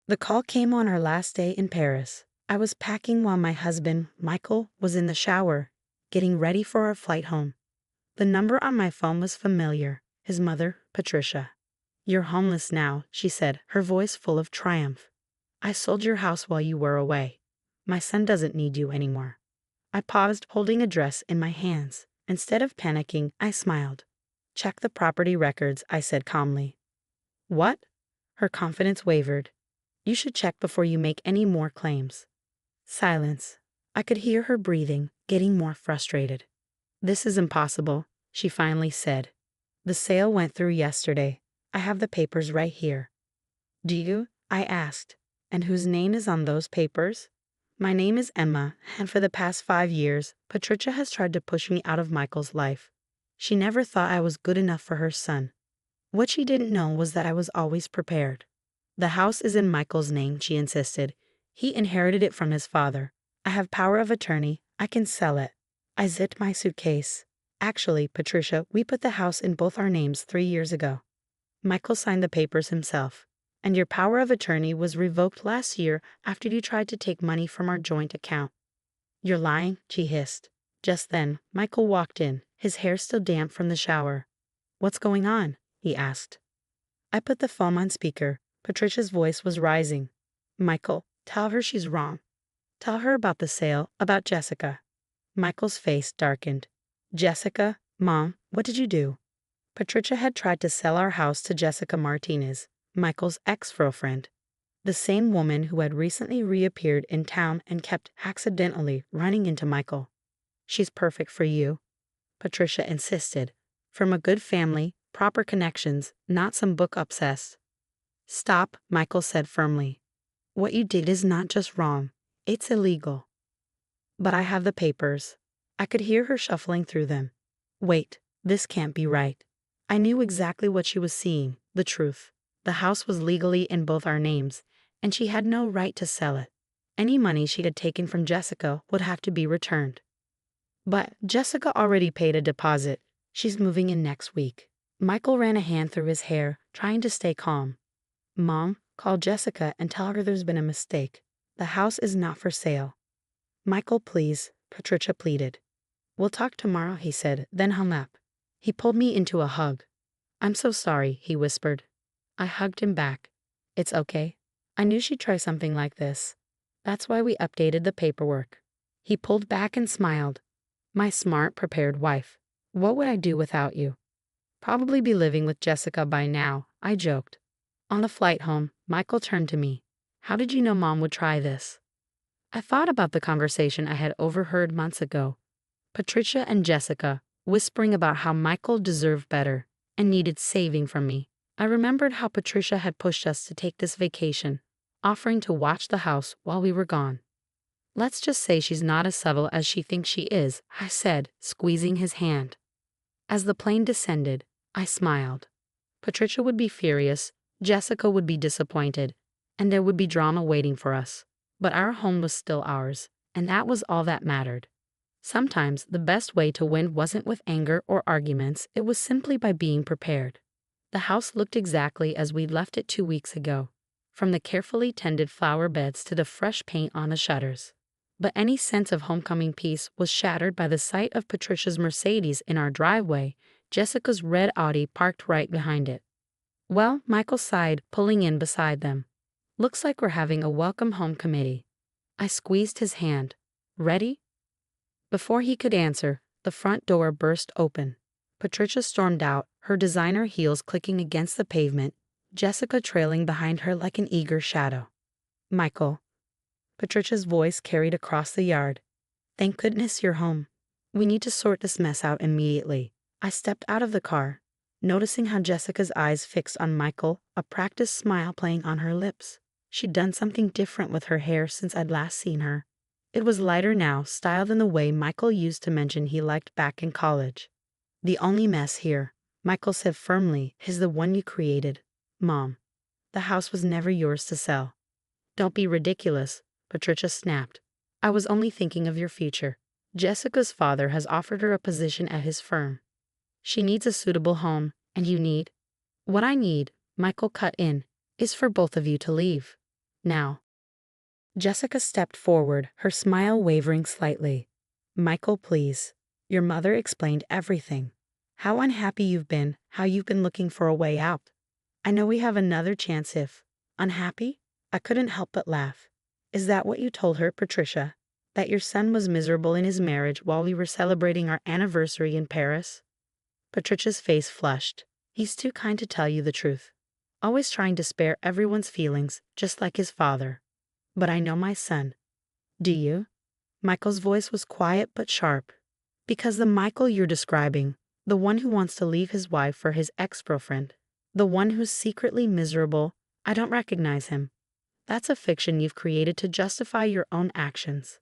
The call came on our last day in Paris. I was packing while my husband, Michael, was in the shower, getting ready for our flight home. The number on my phone was familiar. His mother, Patricia. "You're homeless now," she said, her voice full of triumph. "I sold your house while you were away. My son doesn't need you anymore." I paused, holding a dress in my hands. Instead of panicking, I smiled. "Check the property records," I said calmly. "What?" Her confidence wavered. "You should check before you make any more claims." Silence. I could hear her breathing, getting more frustrated. "This is impossible," she finally said. "The sale went through yesterday. I have the papers right here." "Do you?" I asked. "And whose name is on those papers?" "My name is Emma, and for the past 5 years, Patricia has tried to push me out of Michael's life. She never thought I was good enough for her son. What she didn't know was that I was always prepared. The house is in Michael's name," she insisted. "He inherited it from his father. I have power of attorney. I can sell it." I zipped my suitcase. "Actually, Patricia, we put the house in both our names 3 years ago. Michael signed the papers himself. And your power of attorney was revoked last year after you tried to take money from our joint account." "You're lying," she hissed. Just then, Michael walked in, his hair still damp from the shower. "What's going on?" he asked. I put the phone on speaker. Patricia's voice was rising. "Michael, tell her she's wrong. Tell her about the sale, about Jessica." Michael's face darkened. "Jessica? Mom, what did you do?" Patricia had tried to sell our house to Jessica Martinez, Michael's ex-girlfriend, the same woman who had recently reappeared in town and kept accidentally running into Michael. "She's perfect for you," Patricia insisted. "From a good family, proper connections, not some book obsessed." "Stop," Michael said firmly. "What you did is not just wrong, it's illegal." "But I have the papers." I could hear her shuffling through them. "Wait, this can't be right." I knew exactly what she was seeing, the truth. The house was legally in both our names, and she had no right to sell it. Any money she had taken from Jessica would have to be returned. "But Jessica already paid a deposit. She's moving in next week." Michael ran a hand through his hair, trying to stay calm. "Mom, call Jessica and tell her there's been a mistake. The house is not for sale." "Michael, please," Patricia pleaded. "We'll talk tomorrow," he said, then hung up. He pulled me into a hug. "I'm so sorry," he whispered. I hugged him back. "It's okay. I knew she'd try something like this. That's why we updated the paperwork." He pulled back and smiled. "My smart, prepared wife. What would I do without you?" "Probably be living with Jessica by now," I joked. On the flight home, Michael turned to me. "How did you know Mom would try this?" I thought about the conversation I had overheard months ago. Patricia and Jessica whispering about how Michael deserved better and needed saving from me. I remembered how Patricia had pushed us to take this vacation, offering to watch the house while we were gone. "Let's just say she's not as subtle as she thinks she is," I said, squeezing his hand. As the plane descended, I smiled. Patricia would be furious, Jessica would be disappointed, and there would be drama waiting for us. But our home was still ours, and that was all that mattered. Sometimes the best way to win wasn't with anger or arguments, it was simply by being prepared. The house looked exactly as we'd left it 2 weeks ago, from the carefully tended flower beds to the fresh paint on the shutters. But any sense of homecoming peace was shattered by the sight of Patricia's Mercedes in our driveway, Jessica's red Audi parked right behind it. "Well," Michael sighed, pulling in beside them. "Looks like we're having a welcome home committee." I squeezed his hand. "Ready?" Before he could answer, the front door burst open. Patricia stormed out, her designer heels clicking against the pavement, Jessica trailing behind her like an eager shadow. "Michael." Patricia's voice carried across the yard. "Thank goodness you're home. We need to sort this mess out immediately." I stepped out of the car, noticing how Jessica's eyes fixed on Michael, a practiced smile playing on her lips. She'd done something different with her hair since I'd last seen her. It was lighter now, styled in the way Michael used to mention he liked back in college. "The only mess here," Michael said firmly, "is the one you created. Mom, the house was never yours to sell." "Don't be ridiculous," Patricia snapped. "I was only thinking of your future. Jessica's father has offered her a position at his firm. She needs a suitable home, and you need—" "What I need," Michael cut in, "is for both of you to leave." now." Jessica stepped forward, her smile wavering slightly. "Michael, please. Your mother explained everything. How unhappy you've been, how you've been looking for a way out. I know we have another chance if unhappy?" I couldn't help but laugh. "Is that what you told her, Patricia? That your son was miserable in his marriage while we were celebrating our anniversary in Paris?" Patricia's face flushed. "He's too kind to tell you the truth. Always trying to spare everyone's feelings, just like his father. But I know my son." "Do you?" Michael's voice was quiet but sharp. "Because the Michael you're describing, the one who wants to leave his wife for his ex-girlfriend, the one who's secretly miserable, I don't recognize him. That's a fiction you've created to justify your own actions."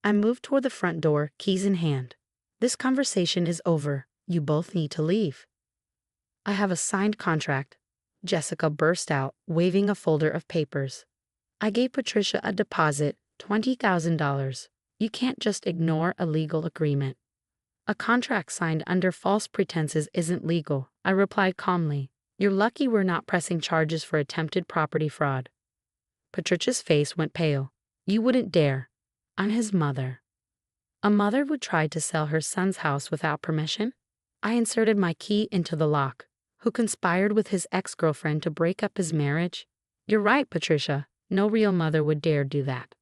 I moved toward the front door, keys in hand. "This conversation is over. You both need to leave." "I have a signed contract," Jessica burst out, waving a folder of papers. "I gave Patricia a deposit, $20,000. You can't just ignore a legal agreement." "A contract signed under false pretenses isn't legal," I replied calmly. "You're lucky we're not pressing charges for attempted property fraud." Patricia's face went pale. "You wouldn't dare. I'm his mother." "A mother would try to sell her son's house without permission?" I inserted my key into the lock. "Who conspired with his ex-girlfriend to break up his marriage?" "You're right, Patricia. No real mother would dare do that."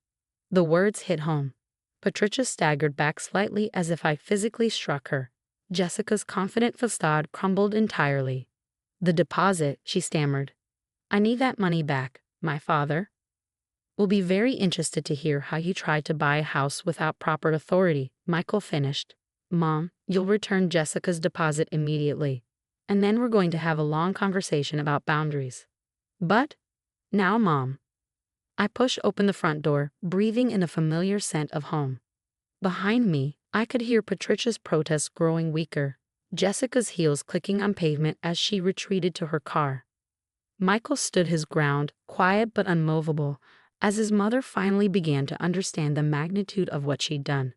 The words hit home. Patricia staggered back slightly as if I physically struck her. Jessica's confident facade crumbled entirely. "The deposit," she stammered. "I need that money back. My father will be very interested to hear how you tried to buy a house without proper authority," Michael finished. "Mom, you'll return Jessica's deposit immediately. And then we're going to have a long conversation about boundaries." "But now, Mom." I pushed open the front door, breathing in a familiar scent of home. Behind me, I could hear Patricia's protest growing weaker, Jessica's heels clicking on pavement as she retreated to her car. Michael stood his ground, quiet but unmovable, as his mother finally began to understand the magnitude of what she'd done.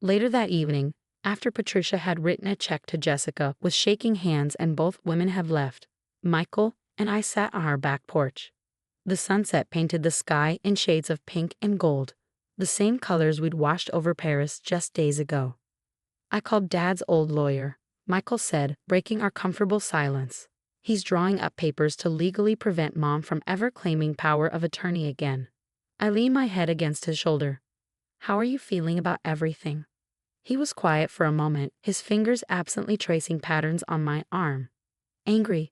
Later that evening, after Patricia had written a check to Jessica with shaking hands and both women had left, Michael and I sat on our back porch. The sunset painted the sky in shades of pink and gold, the same colors we'd washed over Paris just days ago. "I called Dad's old lawyer," Michael said, breaking our comfortable silence. "He's drawing up papers to legally prevent Mom from ever claiming power of attorney again." I leaned my head against his shoulder. "How are you feeling about everything?" He was quiet for a moment, his fingers absently tracing patterns on my arm. "Angry,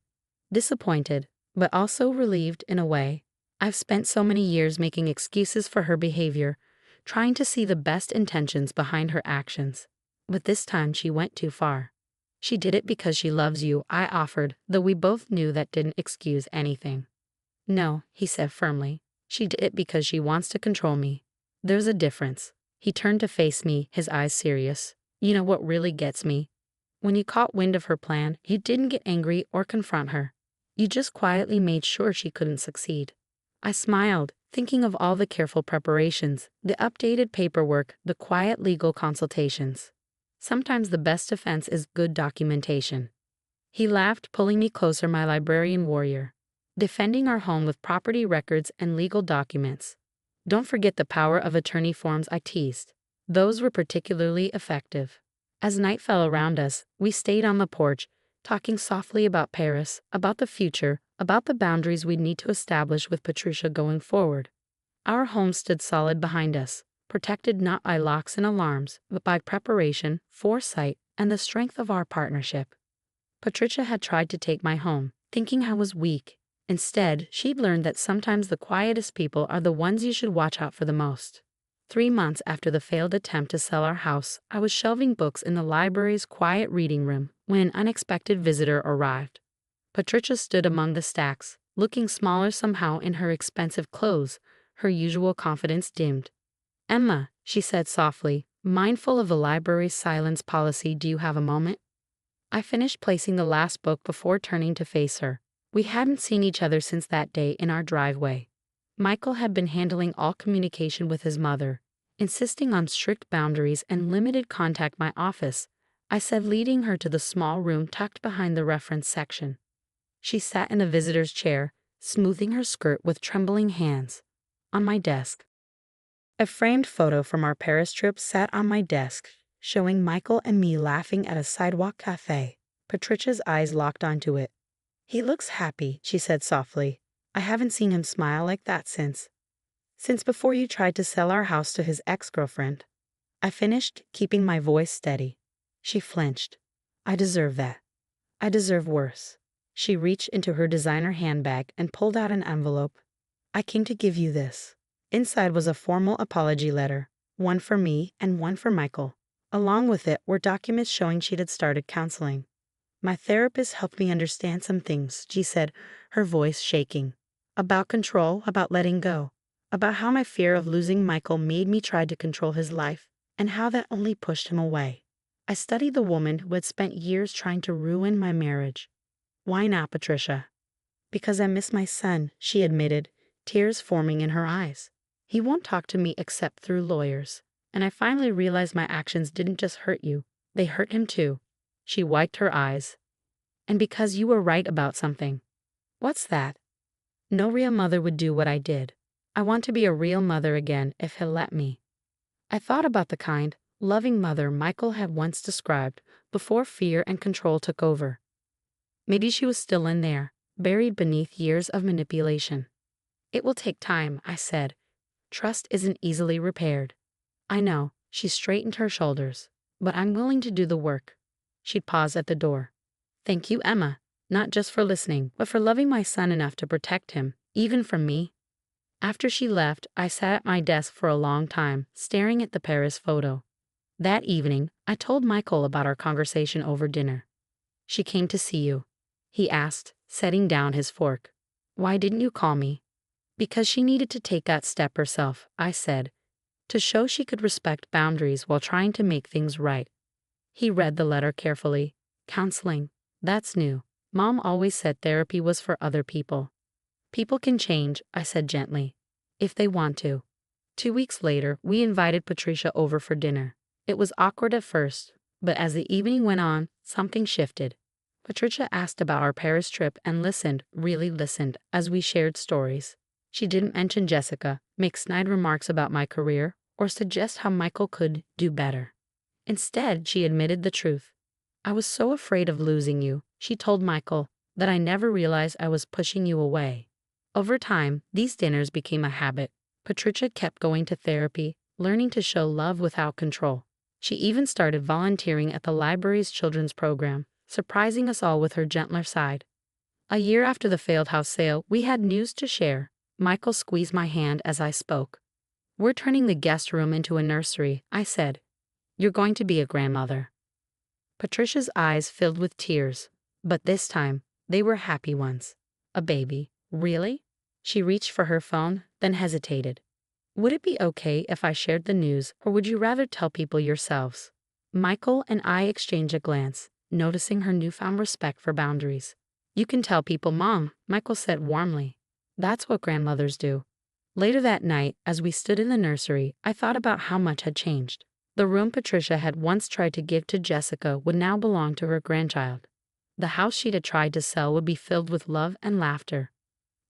disappointed, but also relieved in a way. I've spent so many years making excuses for her behavior, trying to see the best intentions behind her actions. But this time she went too far. She did it because she loves you," I offered, though we both knew that didn't excuse anything. "No," he said firmly. "She did it because she wants to control me. There's a difference." He turned to face me, his eyes serious. "You know what really gets me? When you caught wind of her plan, you didn't get angry or confront her. You just quietly made sure she couldn't succeed." I smiled, thinking of all the careful preparations, the updated paperwork, the quiet legal consultations. Sometimes the best defense is good documentation. He laughed, pulling me closer, my librarian warrior. "Defending our home with property records and legal documents. Don't forget the power of attorney forms," I teased. "Those were particularly effective." As night fell around us, we stayed on the porch, talking softly about Paris, about the future, about the boundaries we'd need to establish with Patricia going forward. Our home stood solid behind us, protected not by locks and alarms, but by preparation, foresight, and the strength of our partnership. Patricia had tried to take my home, thinking I was weak. Instead, she'd learned that sometimes the quietest people are the ones you should watch out for the most. 3 months after the failed attempt to sell our house, I was shelving books in the library's quiet reading room when an unexpected visitor arrived. Patricia stood among the stacks, looking smaller somehow in her expensive clothes, her usual confidence dimmed. "Emma," she said softly, mindful of the library's silence policy, "do you have a moment?" I finished placing the last book before turning to face her. We hadn't seen each other since that day in our driveway. Michael had been handling all communication with his mother, insisting on strict boundaries and limited contact. "My office," I said, leading her to the small room tucked behind the reference section. She sat in a visitor's chair, smoothing her skirt with trembling hands. on my desk. A framed photo from our Paris trip sat on my desk, showing Michael and me laughing at a sidewalk cafe. Patricia's eyes locked onto it. "He looks happy," she said softly. "I haven't seen him smile like that since before you tried to sell our house to his ex-girlfriend." I finished, keeping my voice steady. She flinched. "I deserve that. I deserve worse." She reached into her designer handbag and pulled out an envelope. "I came to give you this." Inside was a formal apology letter, one for me and one for Michael. Along with it were documents showing she'd had started counseling. "My therapist helped me understand some things," she said, her voice shaking. "About control, about letting go, about how my fear of losing Michael made me try to control his life, and how that only pushed him away. I studied the woman who had spent years trying to ruin my marriage." "Why now, Patricia?" "Because I miss my son," she admitted, tears forming in her eyes. "He won't talk to me except through lawyers. And I finally realized my actions didn't just hurt you, they hurt him too." She wiped her eyes. "And because you were right about something." "What's that?" "No real mother would do what I did. I want to be a real mother again if he'll let me." I thought about the kind, loving mother Michael had once described before fear and control took over. Maybe she was still in there, buried beneath years of manipulation. "It will take time," I said. "Trust isn't easily repaired." "I know," she straightened her shoulders, "but I'm willing to do the work." She'd pause at the door. "Thank you, Emma, not just for listening, but for loving my son enough to protect him, even from me." After she left, I sat at my desk for a long time, staring at the Paris photo. That evening, I told Michael about our conversation over dinner. "She came to see you," he asked, setting down his fork. "Why didn't you call me?" "Because she needed to take that step herself," I said, "to show she could respect boundaries while trying to make things right." He read the letter carefully. "Counseling. That's new. Mom always said therapy was for other people." "People can change," I said gently, "if they want to." 2 weeks later, we invited Patricia over for dinner. It was awkward at first, but as the evening went on, something shifted. Patricia asked about our Paris trip and listened, really listened, as we shared stories. She didn't mention Jessica, make snide remarks about my career, or suggest how Michael could do better. Instead, she admitted the truth. "I was so afraid of losing you," she told Michael, "that I never realized I was pushing you away." Over time, these dinners became a habit. Patricia kept going to therapy, learning to show love without control. She even started volunteering at the library's children's program, surprising us all with her gentler side. A year after the failed house sale, we had news to share. Michael squeezed my hand as I spoke. "We're turning the guest room into a nursery," I said. "You're going to be a grandmother." Patricia's eyes filled with tears, but this time, they were happy ones. "A baby, really?" She reached for her phone, then hesitated. "Would it be okay if I shared the news, or would you rather tell people yourselves?" Michael and I exchanged a glance, noticing her newfound respect for boundaries. "You can tell people, Mom," Michael said warmly. "That's what grandmothers do." Later that night, as we stood in the nursery, I thought about how much had changed. The room Patricia had once tried to give to Jessica would now belong to her grandchild. The house she'd tried to sell would be filled with love and laughter.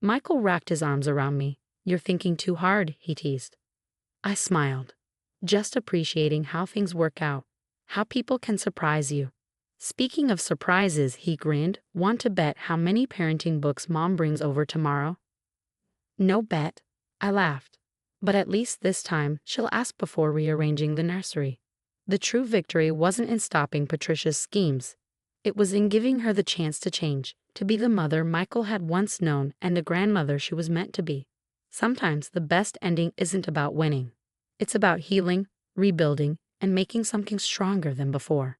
Michael wrapped his arms around me. "You're thinking too hard," he teased. I smiled, just appreciating how things work out, how people can surprise you. "Speaking of surprises," he grinned, "want to bet how many parenting books Mom brings over tomorrow?" "No bet," I laughed. "But at least this time, she'll ask before rearranging the nursery." The true victory wasn't in stopping Patricia's schemes. It was in giving her the chance to change, to be the mother Michael had once known and the grandmother she was meant to be. Sometimes the best ending isn't about winning. It's about healing, rebuilding, and making something stronger than before.